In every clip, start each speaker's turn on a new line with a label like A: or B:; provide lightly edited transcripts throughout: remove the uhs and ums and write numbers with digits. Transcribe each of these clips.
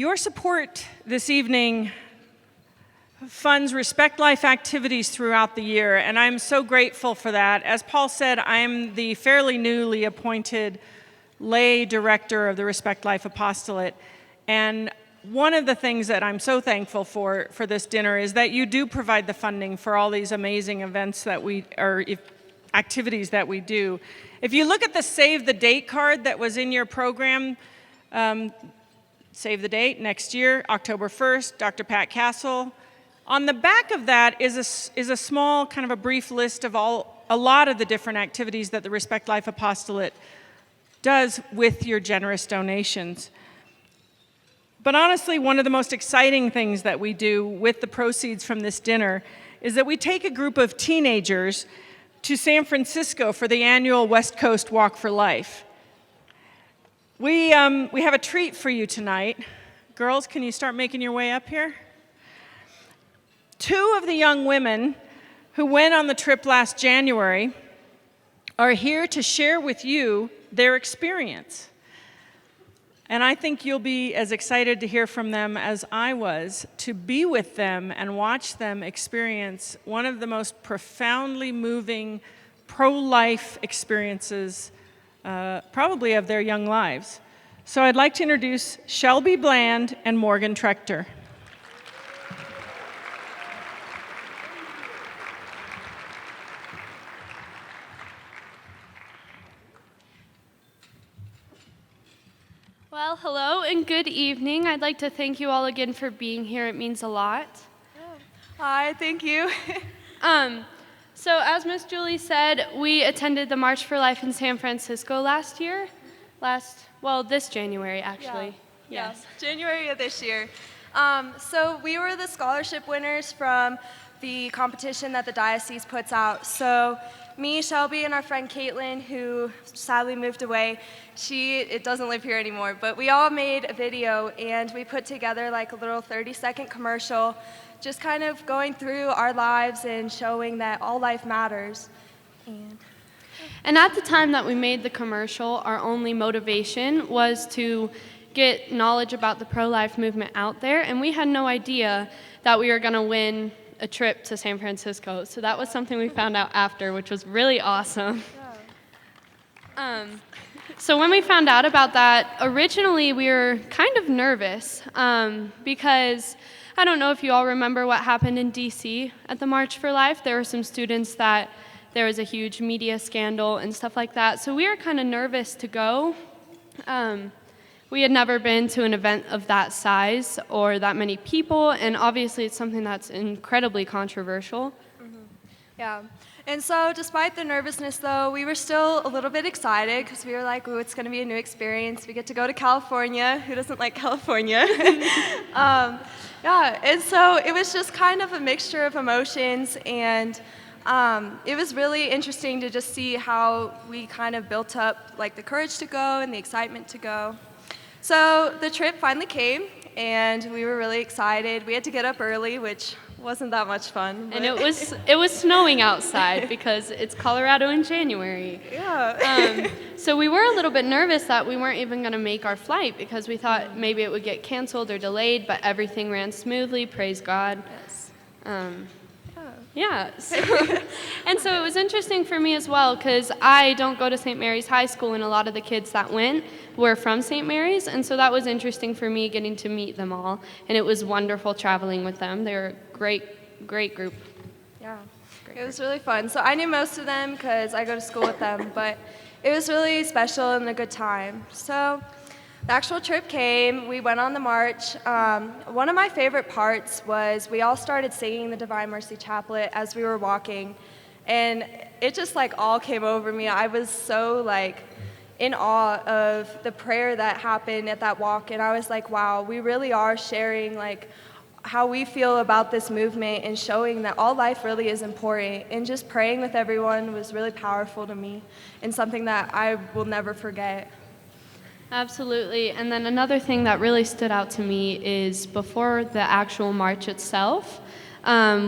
A: Your support this evening funds Respect Life activities throughout the year, and I'm so grateful for that. As Paul said, I'm the fairly newly appointed lay director of the Respect Life Apostolate, and one of the things that I'm so thankful for this dinner is that you do provide the funding for all these amazing events that activities that we do. If you look at the Save the Date card that was in your program, save the date, next year, October 1st, Dr. Pat Castle. On the back of that is a small, kind of a brief list of a lot of the different activities that the Respect Life Apostolate does with your generous donations. But honestly, one of the most exciting things that we do with the proceeds from this dinner is that we take a group of teenagers to San Francisco for the annual West Coast Walk for Life. We have a treat for you tonight. Girls, can you start making your way up here? Two of the young women who went on the trip last January are here to share with you their experience. And I think you'll be as excited to hear from them as I was to be with them and watch them experience one of the most profoundly moving pro-life experiences probably of their young lives. So I'd like to introduce Shelby Bland and Morgan Trechter.
B: Well, hello and good evening. I'd like to thank you all again for being here. It means a lot.
C: Hi, thank you.
B: So as Miss Julie said, we attended the March for Life in San Francisco this January, actually.
C: Yeah. Yes, January of this year. So we were the scholarship winners from the competition that the diocese puts out. So me, Shelby, and our friend Caitlin, who sadly moved away, it doesn't live here anymore, but we all made a video and we put together like a little 30-second commercial, just kind of going through our lives and showing that all life matters.
B: And at the time that we made the commercial, our only motivation was to get knowledge about the pro-life movement out there, and we had no idea that we were going to win a trip to San Francisco. So that was something we found out after, which was really awesome. So when we found out about that, originally we were kind of nervous because I don't know if you all remember what happened in DC at the March for Life. There were some students that there was a huge media scandal and stuff like that. So we were kind of nervous to go. We had never been to an event of that size or that many people, and obviously it's something that's incredibly controversial.
C: Mm-hmm. Yeah. And so despite the nervousness, though, we were still a little bit excited because we were like, ooh, it's going to be a new experience. We get to go to California. Who doesn't like California? Yeah, and so it was just kind of a mixture of emotions, and it was really interesting to just see how we kind of built up like the courage to go and the excitement to go. So the trip finally came, and we were really excited. We had to get up early, which wasn't that much fun.
B: And it was snowing outside because it's Colorado in January.
C: Yeah.
B: So we were a little bit nervous that we weren't even going to make our flight because we thought maybe it would get canceled or delayed, but everything ran smoothly, praise God.
C: Yes.
B: Yeah, and so it was interesting for me as well because I don't go to St. Mary's High School, and a lot of the kids that went were from St. Mary's, and so that was interesting for me getting to meet them all, and it was wonderful traveling with them. They were a great group.
C: Yeah, it was really fun. So I knew most of them because I go to school with them, but it was really special and a good time. So the actual trip came, we went on the march. One of my favorite parts was we all started singing the Divine Mercy Chaplet as we were walking, and it just like all came over me. I was so like in awe of the prayer that happened at that walk, and I was like, wow, we really are sharing like how we feel about this movement and showing that all life really is important, and just praying with everyone was really powerful to me and something that I will never forget.
B: Absolutely. And then another thing that really stood out to me is before the actual march itself,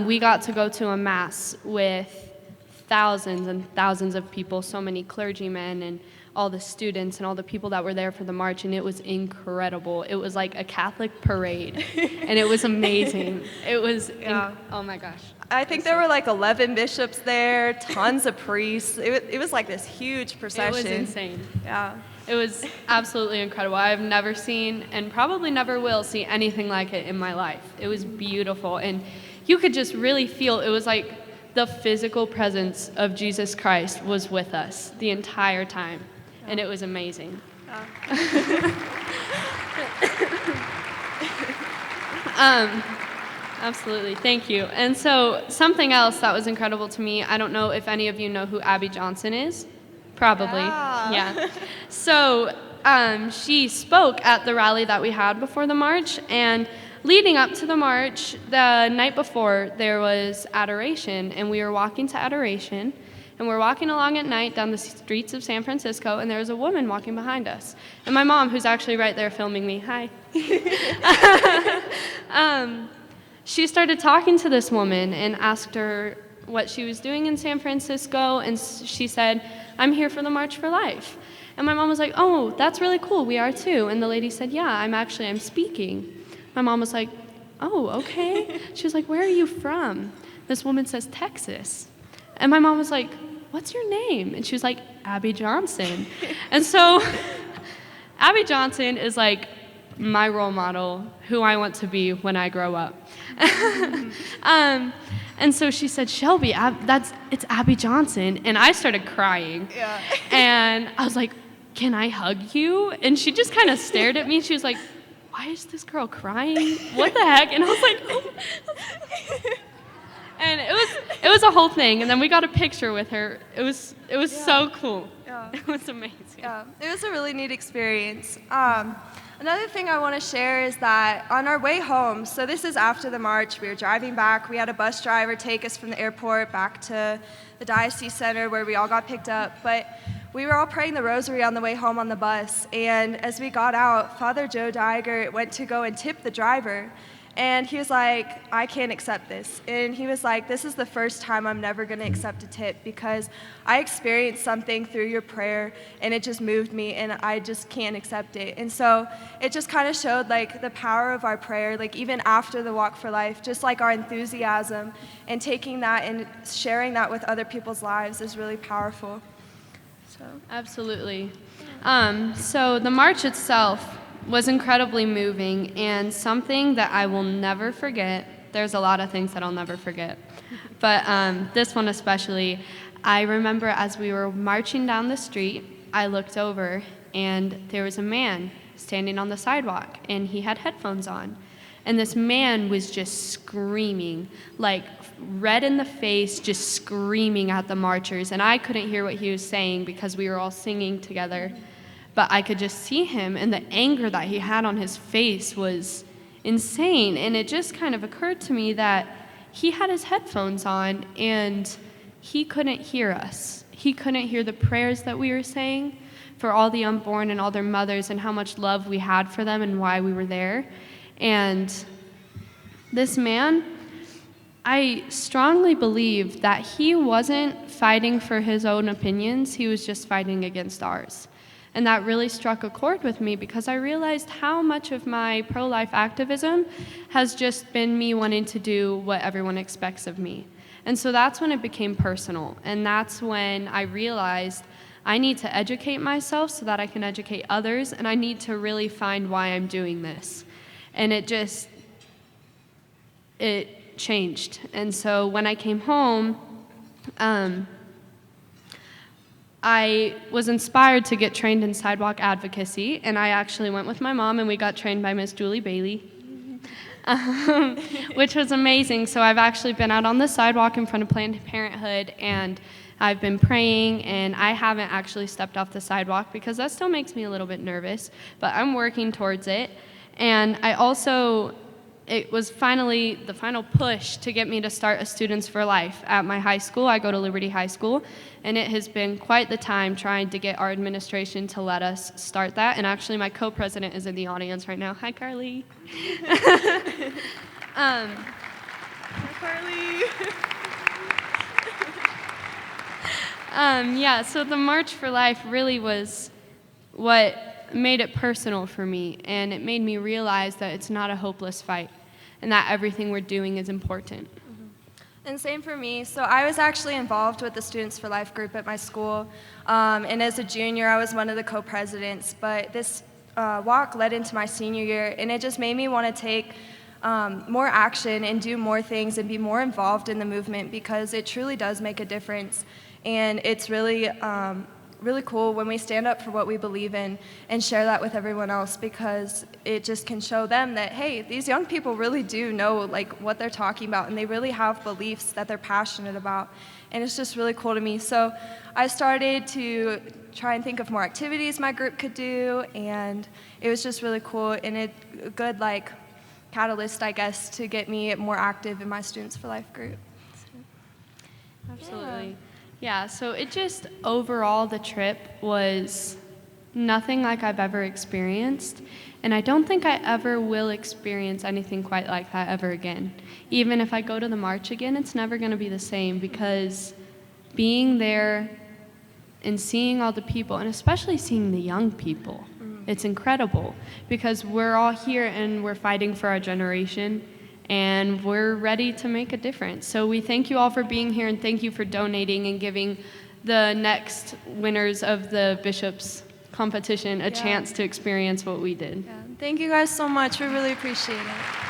B: we got to go to a mass with thousands and thousands of people, so many clergymen and all the students and all the people that were there for the march, and it was incredible. It was like a Catholic parade, and it was amazing. It was, oh my gosh.
C: I think there were like 11 bishops there, tons of priests. It was like this huge procession.
B: It was insane.
C: Yeah.
B: It was absolutely incredible. I've never seen, and probably never will see, anything like it in my life. It was beautiful, and you could just really feel, it was like the physical presence of Jesus Christ was with us the entire time, and it was amazing. Absolutely, thank you. And so something else that was incredible to me, I don't know if any of you know who Abby Johnson is. Probably, yeah. So she spoke at the rally that we had before the march, and leading up to the march, the night before, there was adoration, and we were walking to adoration, and we're walking along at night down the streets of San Francisco, and there was a woman walking behind us. And my mom, who's actually right there filming me, hi. She started talking to this woman and asked her what she was doing in San Francisco, and she said, "I'm here for the March for Life." And my mom was like, "Oh, that's really cool, we are too." And the lady said, "Yeah, I'm speaking." My mom was like, "Oh, okay." She was like, "Where are you from?" This woman says, "Texas." And my mom was like, "What's your name?" And she was like, "Abby Johnson." And so Abby Johnson is like my role model, who I want to be when I grow up. And so she said, "Shelby, it's Abby Johnson." And I started crying. Yeah. And I was like, "Can I hug you?" And she just kind of stared at me. She was like, "Why is this girl crying? What the heck?" And I was like, "Oh." And it was a whole thing. And then we got a picture with her. It was so cool. Yeah. It was amazing.
C: Yeah, it was a really neat experience. Another thing I want to share is that on our way home, so this is after the march, we were driving back. We had a bus driver take us from the airport back to the Diocese Center where we all got picked up. But we were all praying the rosary on the way home on the bus. And as we got out, Father Joe Deiger went to go and tip the driver. And he was like, "I can't accept this." And he was like, "This is the first time I'm never going to accept a tip because I experienced something through your prayer and it just moved me and I just can't accept it." And so it just kind of showed like the power of our prayer, like even after the Walk for Life, just like our enthusiasm and taking that and sharing that with other people's lives is really powerful. So.
B: Absolutely. So the march itself was incredibly moving and something that I will never forget. There's a lot of things that I'll never forget, but this one especially. I remember as we were marching down the street, I looked over and there was a man standing on the sidewalk and he had headphones on. And this man was just screaming, like red in the face, just screaming at the marchers. And I couldn't hear what he was saying because we were all singing together. But I could just see him, and the anger that he had on his face was insane. And it just kind of occurred to me that he had his headphones on, and he couldn't hear us. He couldn't hear the prayers that we were saying for all the unborn and all their mothers and how much love we had for them and why we were there. And this man, I strongly believe that he wasn't fighting for his own opinions, he was just fighting against ours. And that really struck a chord with me because I realized how much of my pro-life activism has just been me wanting to do what everyone expects of me. And so that's when it became personal. And that's when I realized I need to educate myself so that I can educate others, and I need to really find why I'm doing this. And it changed. And so when I came home, I was inspired to get trained in sidewalk advocacy, and I actually went with my mom, and we got trained by Miss Julie Bailey, which was amazing. So I've actually been out on the sidewalk in front of Planned Parenthood, and I've been praying, and I haven't actually stepped off the sidewalk because that still makes me a little bit nervous, but I'm working towards it. And it was finally the final push to get me to start a Students for Life at my high school. I go to Liberty High School, and it has been quite the time trying to get our administration to let us start that. And actually, my co-president is in the audience right now. Hi, Carly.
C: Hi, Carly.
B: Yeah, so the March for Life really was what made it personal for me, and it made me realize that it's not a hopeless fight and that everything we're doing is important.
C: And same for me. So I was actually involved with the Students for Life group at my school. And as a junior, I was one of the co-presidents. But this walk led into my senior year, and it just made me want to take more action and do more things and be more involved in the movement, because it truly does make a difference. And it's really really cool when we stand up for what we believe in and share that with everyone else, because it just can show them that, hey, these young people really do know like what they're talking about, and they really have beliefs that they're passionate about. And it's just really cool to me. So I started to try and think of more activities my group could do, and it was just really cool and a good like catalyst, I guess, to get me more active in my Students for Life group. So,
B: Absolutely. Yeah, so it just, overall, the trip was nothing like I've ever experienced, and I don't think I ever will experience anything quite like that ever again. Even if I go to the march again, it's never going to be the same, because being there and seeing all the people, and especially seeing the young people, it's incredible, because we're all here and we're fighting for our generation, and we're ready to make a difference. So we thank you all for being here, and thank you for donating and giving the next winners of the Bishops competition a chance to experience what we did.
C: yeah. Thank you guys so much. We really appreciate it.